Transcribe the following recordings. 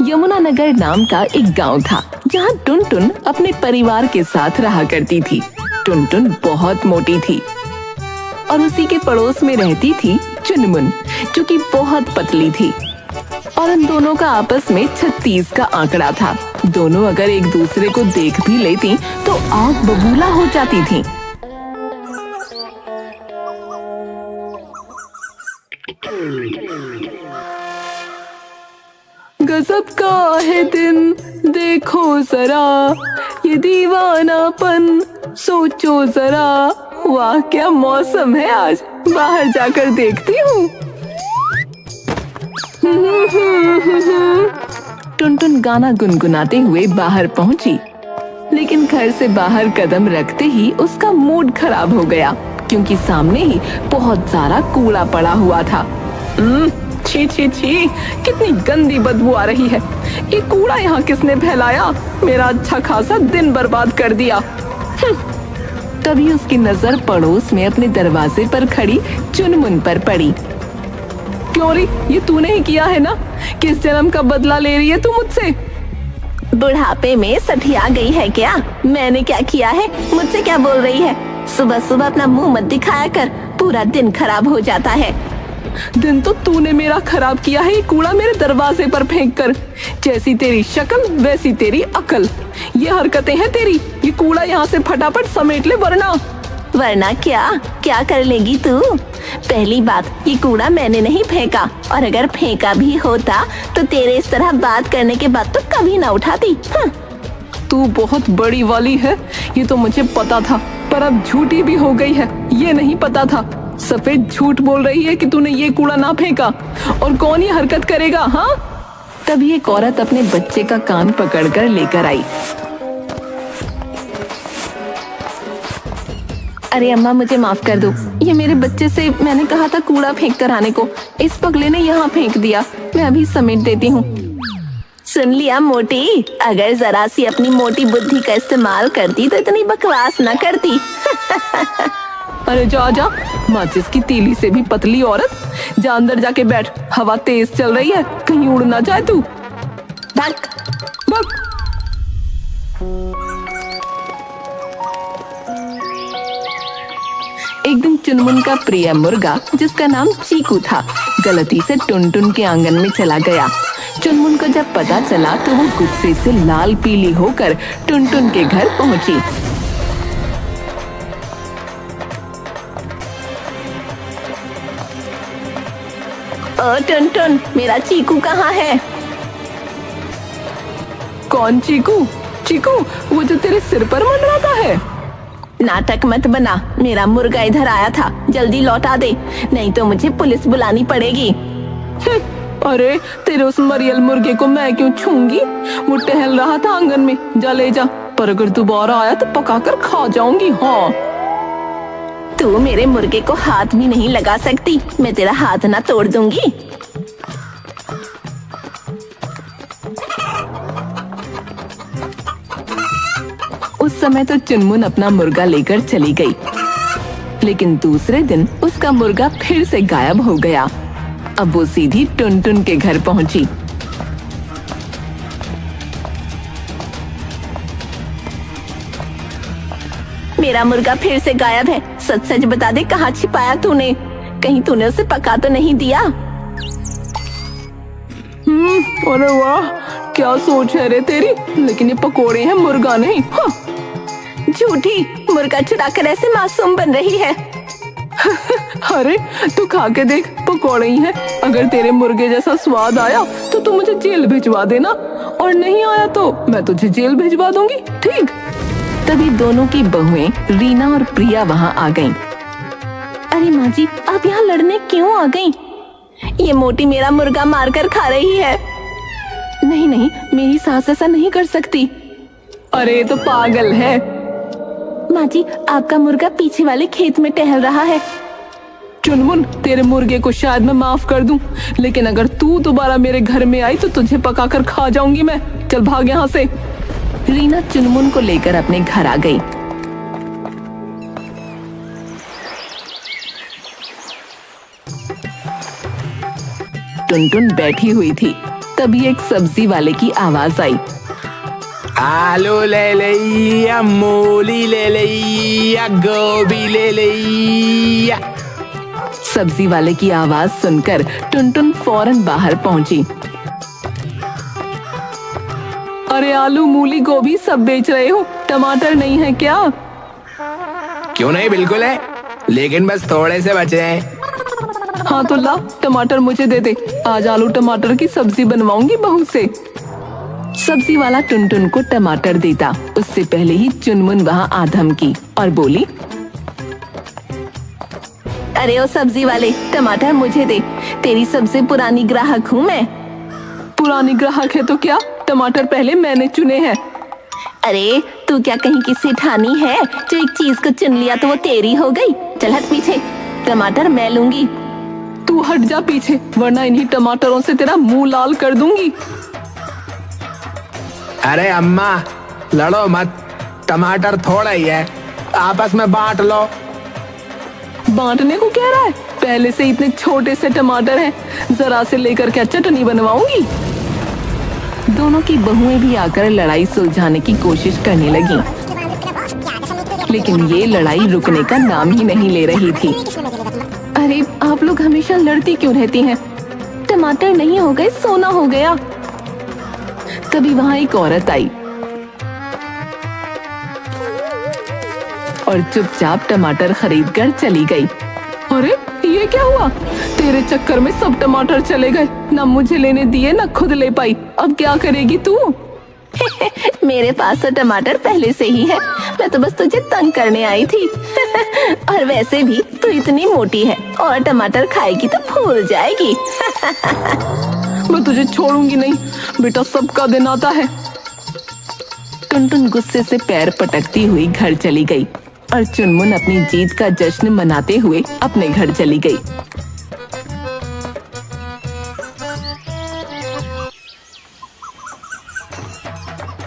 यमुनानगर नाम का एक गांव था जहां टुनटुन अपने परिवार के साथ रहा करती थी। टुनटुन बहुत मोटी थी और उसी के पड़ोस में रहती थी चुनमुन, जो कि बहुत पतली थी। और उन दोनों का आपस में 36 का आंकड़ा था। दोनों अगर एक दूसरे को देख भी लेती तो आग बबूला हो जाती थी। गजब का है दिन देखो जरा, ये दीवानापन सोचो जरा। वाह क्या मौसम है आज, बाहर जाकर देखती हूँ। टुनटुन गाना गुनगुनाते हुए बाहर पहुंची, लेकिन घर से बाहर कदम रखते ही उसका मूड खराब हो गया, क्योंकि सामने ही बहुत सारा कूड़ा पड़ा हुआ था। छी छी छी, कितनी गंदी बदबू आ रही है। ये कूड़ा यहाँ किसने फैलाया? मेरा अच्छा खासा दिन बर्बाद कर दिया। तभी उसकी नजर पड़ोस में अपने दरवाजे पर खड़ी चुनमुन पर पड़ी। क्यों रे, ये तूने ही किया है ना? किस जन्म का बदला ले रही है तू मुझसे? बुढ़ापे में सठिया गई है क्या? मैंने क्या किया है? मुझसे क्या बोल रही है? सुबह सुबह अपना मुंह मत दिखाया कर, पूरा दिन खराब हो जाता है। दिन तो तूने मेरा खराब किया है, ये कूड़ा मेरे दरवाजे पर फेंक कर। जैसी तेरी शक्ल वैसी तेरी अकल। ये हरकतें हैं तेरी। ये कूड़ा यहाँ से फटाफट समेट ले, वरना क्या कर लेगी तू? पहली बात, ये कूड़ा मैंने नहीं फेंका, और अगर फेंका भी होता तो तेरे इस तरह बात करने के बाद तो कभी ना उठाती। तू बहुत बड़ी वाली है, ये तो मुझे पता था, पर अब झूठी भी हो गई है, ये नहीं पता था। सफेद झूठ बोल रही है कि तूने ये कूड़ा ना फेंका, और कौन ये हरकत करेगा? हाँ? तभी एक औरत अपने बच्चे का कान पकड़कर लेकर आई। अरे अम्मा, मुझे माफ कर दो, ये मेरे बच्चे से मैंने कहा था कूड़ा फेंक कर आने को, इस पगले ने यहाँ फेंक दिया। मैं अभी समेट देती हूँ। सुन लिया मोटी, अगर जरा सी अपनी मोटी बुद्धि का इस्तेमाल करती तो इतनी बकवास न करती। अरे जा जा, माचिस की तीली से भी पतली औरत। जा अंदर जाके बैठ, हवा तेज चल रही है, कहीं उड़ ना जाए तू। भाग भाग। एक दिन चुनमुन का प्रिय मुर्गा, जिसका नाम चीकू था, गलती से टुनटुन के आंगन में चला गया। चुनमुन को जब पता चला तो वो गुस्से से लाल पीली होकर टुनटुन के घर पहुंची। ओ टुनटुन, मेरा चीकू कहाँ है? कौन चीकू? चीकू वो जो तेरे सिर पर मंडराता है? नाटक मत बना, मेरा मुर्गा इधर आया था, जल्दी लौटा दे, नहीं तो मुझे पुलिस बुलानी पड़ेगी। अरे तेरे उस मरियल मुर्गे को मैं क्यों छूंगी? वो टहल रहा था आंगन में, जा ले जा, पर अगर दोबारा आया तो पकाकर खा जाऊंगी। हाँ, तू मेरे मुर्गे को हाथ भी नहीं लगा सकती, मैं तेरा हाथ ना तोड़ दूंगी। उस समय तो चुनमुन अपना मुर्गा लेकर चली गई, लेकिन दूसरे दिन उसका मुर्गा फिर से गायब हो गया। अब वो सीधी टुनटुन के घर पहुंची। मेरा मुर्गा फिर से गायब है, सच सच बता दे, कहाँ छिपाया तूने? कहीं तूने उसे पका तो नहीं दिया? अरे वाह, क्या सोच है रे तेरी, लेकिन ये पकोड़े हैं, मुर्गा नहीं। हाँ। झूठी, मुर्गा चुरा कर ऐसे मासूम बन रही है। अरे तू खा के देख, पकोड़े ही हैं। अगर तेरे मुर्गे जैसा स्वाद आया तो तू मुझे जेल भिजवा देना, और नहीं आया तो मैं तुझे जेल भिजवा दूंगी, ठीक? तभी दोनों की बहुएं रीना और प्रिया वहाँ आ गईं। अरे माँ जी, आप यहाँ लड़ने क्यों आ गईं? ये मोटी मेरा मुर्गा मारकर खा रही है। नहीं नहीं, मेरी सास ऐसा नहीं कर सकती। अरे तो पागल है। माँ जी, आपका मुर्गा पीछे वाले खेत में टहल रहा है। चुनमुन, तेरे मुर्गे को शायद मैं माफ कर दूं, लेकिन अगर तू दोबारा मेरे घर में आई तो तुझे पकाकर खा जाऊंगी मैं। चल भाग यहाँ से। रीना चुनमुन को लेकर अपने घर आ गई। टुनटुन बैठी हुई थी। तभी एक सब्जी वाले की आवाज आई। आलू ले लिया, मूली ले लिया, गोभी ले लिया। सब्जी वाले की आवाज सुनकर टुनटुन फौरन बाहर पहुंची। अरे आलू मूली गोभी सब बेच रहे हो, टमाटर नहीं है क्या? क्यों नहीं, बिल्कुल है, लेकिन बस थोड़े से बचे हैं। हाँ तो ला, टमाटर मुझे दे दे, आज आलू टमाटर की सब्जी बनवाऊंगी बहू से। सब्जी वाला टुनटुन को टमाटर देता उससे पहले ही चुनमुन वहाँ आ धमकी और बोली, अरे ओ सब्जी वाले, टमाटर मुझे दे, तेरी सबसे पुरानी ग्राहक हूँ मैं। पुरानी ग्राहक है तो क्या, टमाटर पहले मैंने चुने हैं। अरे तू क्या कहीं की सेठानी है जो एक चीज को चुन लिया तो वो तेरी हो गई? चल हट पीछे, टमाटर मैं लूंगी। तू हट जा पीछे, वरना इन्हीं टमाटरों से तेरा मुंह लाल कर दूंगी। अरे अम्मा, लड़ो मत, टमाटर थोड़ा ही है, आपस में बांट लो। बांटने को कह रहा है? पहले से इतने छोटे से टमाटर हैं, जरा से लेकर क्या चटनी बनवाऊंगी? दोनों की बहुएं भी आकर लड़ाई सुलझाने की कोशिश करने लगी, लेकिन ये लड़ाई रुकने का नाम ही नहीं ले रही थी। अरे आप लोग हमेशा लड़ती क्यों रहती हैं? टमाटर नहीं हो गए, सोना हो गया। तभी वहाँ एक औरत आई और चुपचाप टमाटर खरीद कर चली गई। अरे ये क्या हुआ? तेरे चक्कर में सब टमाटर चले गए, ना मुझे लेने दिए ना खुद ले पाई। अब क्या करेगी तू? मेरे पास तो टमाटर पहले से ही है, मैं तो बस तुझे तंग करने आई थी। और वैसे भी तू इतनी मोटी है, और टमाटर खाएगी तो फूल जाएगी। मैं तुझे छोड़ूंगी नहीं बेटा, सबका दिन आता है। टुनटुन गुस्से से पैर पटकती हुई घर चली गई और चुनमुन अपनी जीत का जश्न मनाते हुए अपने घर चली गई।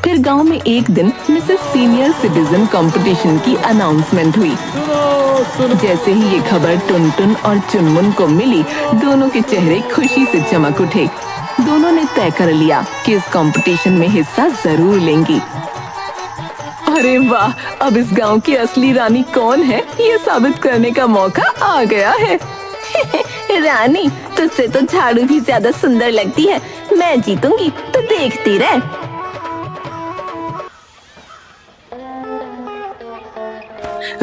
फिर गांव में एक दिन मिसेस सीनियर सिटीजन कंपटीशन की अनाउंसमेंट हुई। जैसे ही ये खबर टुनटुन और चुनमुन को मिली, दोनों के चेहरे खुशी से चमक उठे। दोनों ने तय कर लिया कि इस कंपटीशन में हिस्सा जरूर लेंगी। अरे वाह, अब इस गांव की असली रानी कौन है ये साबित करने का मौका आ गया है। रानी, तुझसे तो झाड़ू भी ज्यादा सुंदर लगती है, मैं जीतूंगी तो देखती रह।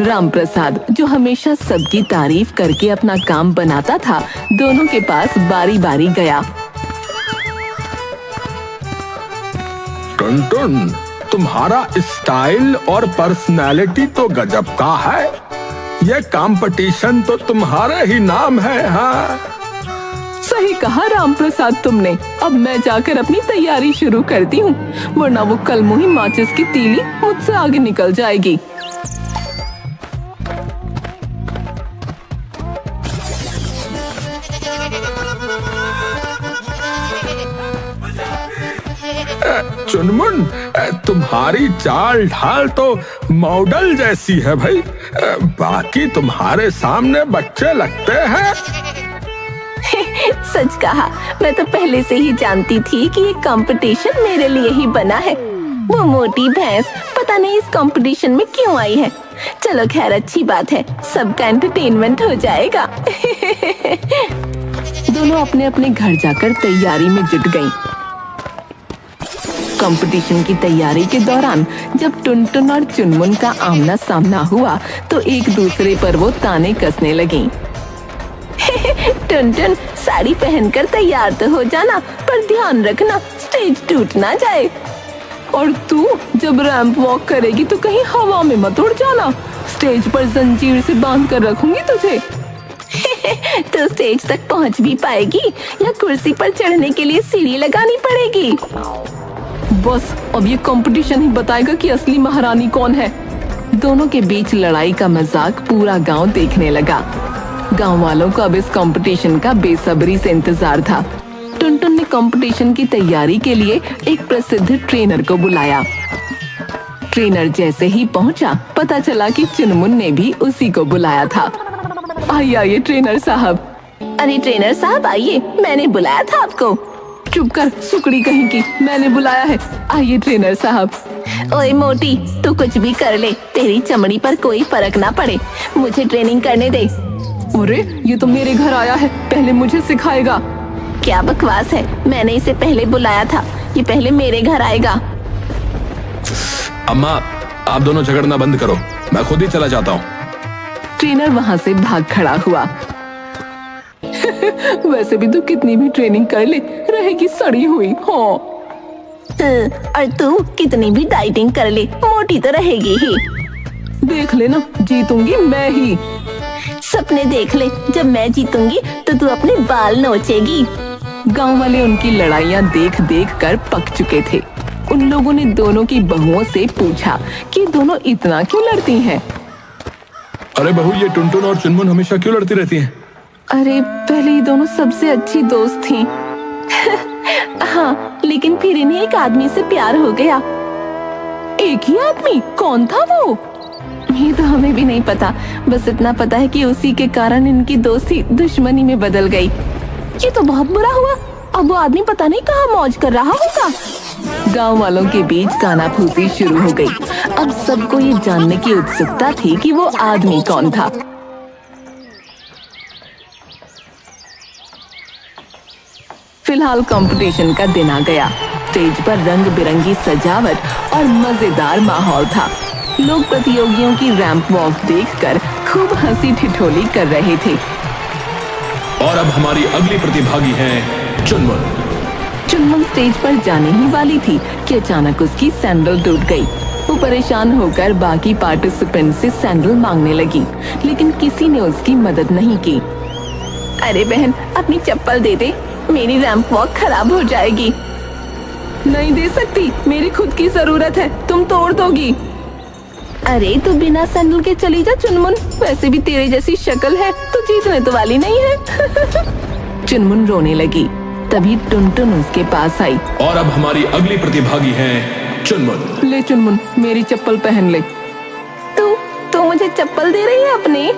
रामप्रसाद, जो हमेशा सबकी तारीफ करके अपना काम बनाता था, दोनों के पास बारी बारी गया। टुनटुन, तुम्हारा स्टाइल और पर्सनालिटी तो गजब का है, ये कंपटीशन तो तुम्हारे ही नाम है। हाँ सही कहा रामप्रसाद तुमने। अब मैं जाकर अपनी तैयारी शुरू करती हूँ, वरना वो कल मुही माचिस की तीली मुझसे आगे निकल जाएगी। चुनमुन, तुम्हारी चाल ढाल तो मॉडल जैसी है भाई, बाकी तुम्हारे सामने बच्चे लगते हैं। सच कहा, मैं तो पहले से ही जानती थी कि ये कंपटीशन मेरे लिए ही बना है। वो मोटी भैंस पता नहीं इस कंपटीशन में क्यों आई है। चलो खैर, अच्छी बात है, सबका एंटरटेनमेंट हो जाएगा। दोनों अपने अपने घर जाकर तैयारी में जुट गईं। कंपटीशन की तैयारी के दौरान जब टुनटुन और चुनमुन का आमना सामना हुआ तो एक दूसरे पर वो ताने कसने लगी। टुनटुन, साड़ी पहनकर तैयार तो हो जाना, पर ध्यान रखना स्टेज टूट ना जाए। और तू जब रैंप वॉक करेगी तो कहीं हवा में मत उड़ जाना, स्टेज पर जंजीर से बांध कर रखूंगी तुझे। तो स्टेज तक पहुंच भी पाएगी या कुर्सी पर चढ़ने के लिए सीढ़ी लगानी पड़ेगी? बस अब ये कंपटीशन ही बताएगा कि असली महारानी कौन है। दोनों के बीच लड़ाई का मजाक पूरा गांव देखने लगा। गांव वालों को अब इस कंपटीशन का बेसब्री से इंतजार था। टुनटुन ने कंपटीशन की तैयारी के लिए एक प्रसिद्ध ट्रेनर को बुलाया। ट्रेनर जैसे ही पहुंचा, पता चला कि चुनमुन ने भी उसी को बुलाया था। आइए आइए ट्रेनर साहब। अरे ट्रेनर साहब आइए, मैंने बुलाया था आपको। चुप कर सुकड़ी कहीं की, मैंने बुलाया है। आइए ट्रेनर साहब। ओए मोटी, तू कुछ भी कर ले, तेरी चमड़ी पर कोई फर्क ना पड़े। मुझे ट्रेनिंग करने दे। अरे ये तो मेरे घर आया है, पहले मुझे सिखाएगा। क्या बकवास है, मैंने इसे पहले बुलाया था, ये पहले मेरे घर आएगा। अम्मा, आप दोनों झगड़ना बंद करो, मैं खुद ही चला जाता हूँ। ट्रेनर वहाँ से भाग खड़ा हुआ। वैसे भी तू कितनी भी ट्रेनिंग कर ले, रहेगी सड़ी हुई। हाँ, और तू कितनी भी डाइटिंग कर ले, मोटी तो रहेगी ही। देख लेना, जीतूंगी मैं ही। सपने देख ले, जब मैं जीतूंगी तो तू अपने बाल नोचेगी। गांव वाले उनकी लड़ाइयाँ देख देख कर पक चुके थे। उन लोगों ने दोनों की बहुओं से पूछा कि दोनों इतना क्यों लड़ती हैं। अरे बहू, ये टुनटुन और चुनमुन हमेशा क्यों लड़ती रहती हैं? अरे पहले ये दोनों सबसे अच्छी दोस्त थीं। हाँ, लेकिन फिर इन्हें एक आदमी से प्यार हो गया। एक ही आदमी? कौन था वो? ये तो हमें भी नहीं पता, बस इतना पता है कि उसी के कारण इनकी दोस्ती दुश्मनी में बदल गई। ये तो बहुत बुरा हुआ, अब वो आदमी पता नहीं कहाँ मौज कर रहा होगा। गांव वालों के बीच कानाफूसी शुरू हो गई। अब सबको ये जानने की उत्सुकता थी कि वो आदमी कौन था। फिलहाल कंपटीशन का दिन आ गया। स्टेज पर रंग बिरंगी सजावट और मजेदार माहौल था। लोग प्रतियोगियों की रैंप वॉक देखकर खूब हंसी ठिठोली कर रहे थे। और अब हमारी अगली प्रतिभागी हैं चुनमुन। चुनमुन स्टेज पर जाने ही वाली थी कि अचानक उसकी सैंडल टूट गई। वो परेशान होकर बाकी पार्टिसिपेंट से सैंडल मांगने लगी, लेकिन किसी ने उसकी मदद नहीं की। अरे बहन, अपनी चप्पल दे दे, मेरी रैंप वॉक खराब हो जाएगी। नहीं दे सकती, मेरी खुद की जरूरत है, तुम तोड़ दोगी। अरे तू बिना सैंडल के चली जा चुनमुन, वैसे भी तेरे जैसी शक्ल है तो जीतने तो वाली नहीं है। चुनमुन रोने लगी। तभी टुनटुन उसके पास आई। और अब हमारी अगली प्रतिभागी हैं चुनमुन। ले चुनमुन, मेरी चप्पल पहन ले। तू मुझे चप्पल दे रही है अपनी?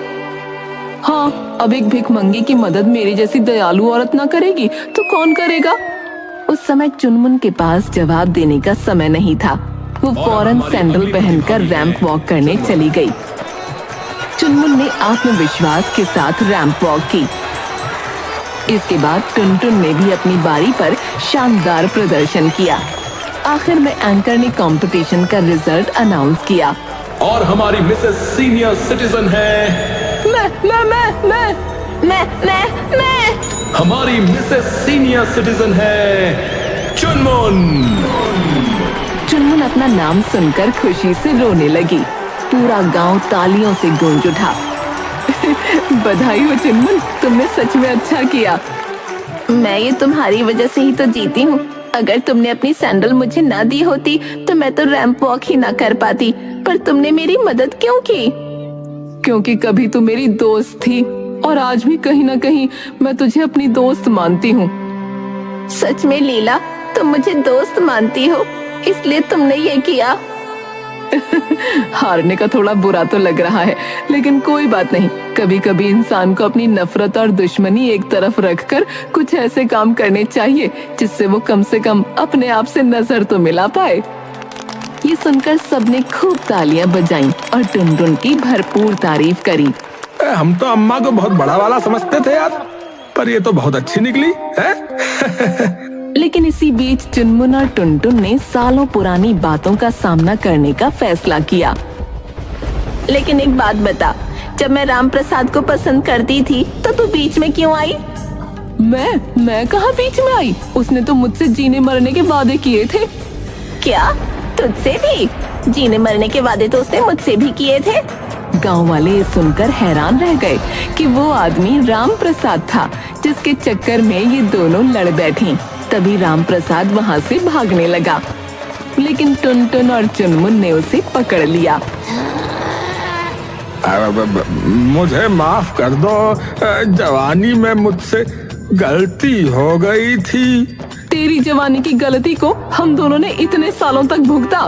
हाँ, अब एक भिखमंगी की मदद मेरी जैसी दयालु औरत ना करेगी तो कौन करेगा? उस समय चुनमुन के पास जवाब देने का समय नहीं था। वो फौरन सैंडल पहनकर रैंप वॉक करने चली गई। चुनमुन ने आत्मविश्वास के साथ रैंप वॉक की। इसके बाद टुनटुन ने भी अपनी बारी पर शानदार प्रदर्शन किया। आखिर में एंकर ने कंपटीशन का रिजल्ट अनाउंस किया। और हमारी मिसेस सीनियर सिटीजन है मैं हमारी मिसेस सीनियर सिटीजन है चुनमुन। चुनमुन अपना नाम सुनकर खुशी से रोने लगी। पूरा गांव तालियों से गूंज उठा। बधाई हो चुनमुन, तुमने सच में अच्छा किया। मैं ये तुम्हारी वजह से ही तो जीती हूँ। अगर तुमने अपनी सैंडल मुझे ना दी होती तो मैं तो रैंप वॉक ही ना कर पाती। पर तुमने मेरी मदद क्यों की? क्योंकि कभी तू मेरी दोस्त थी और आज भी कहीं ना कहीं मैं तुझे अपनी दोस्त मानती हूँ। सच में लीला, तुम मुझे दोस्त मानती हो, इसलिए तुमने ये किया। हारने का थोड़ा बुरा तो लग रहा है, लेकिन कोई बात नहीं। कभी कभी इंसान को अपनी नफरत और दुश्मनी एक तरफ रखकर कुछ ऐसे काम करने चाहिए जिससे वो कम से कम अपने आप से नजर तो मिला पाए। ये सुनकर सबने खूब तालियां बजाईं और टुनटुन की भरपूर तारीफ करी। हम तो अम्मा को बहुत बड़ा वाला समझते थे यार, पर ये तो बहुत अच्छी निकली है। लेकिन इसी बीच चुनमुन और टुनटुन ने सालों पुरानी बातों का सामना करने का फैसला किया। लेकिन एक बात बता, जब मैं राम प्रसाद को पसंद करती थी तो तू बीच में क्यों आई? मैं कहाँ बीच में आई? उसने तो मुझसे जीने मरने के वादे किए थे। क्या? तुझसे भी? जीने मरने के वादे तो उसने मुझसे भी किए थे। गांव वाले ये सुनकर हैरान रह गए कि वो आदमी राम प्रसाद था जिसके चक्कर में ये दोनों लड़ बैठी। तभी राम प्रसाद वहाँ से भागने लगा, लेकिन टुनटुन और चुनमुन ने उसे पकड़ लिया। मुझे माफ कर दो, जवानी में मुझसे गलती हो गई थी। तेरी जवानी की गलती को हम दोनों ने इतने सालों तक भुगता।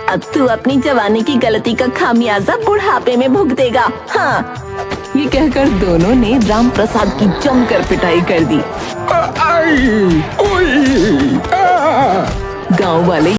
अब तू अपनी जवानी की गलती का खामियाजा बुढ़ापे में भुगतेगा। हाँ। ये कहकर दोनों ने राम प्रसाद की जमकर पिटाई कर दी। आई, ओई, गांव वाले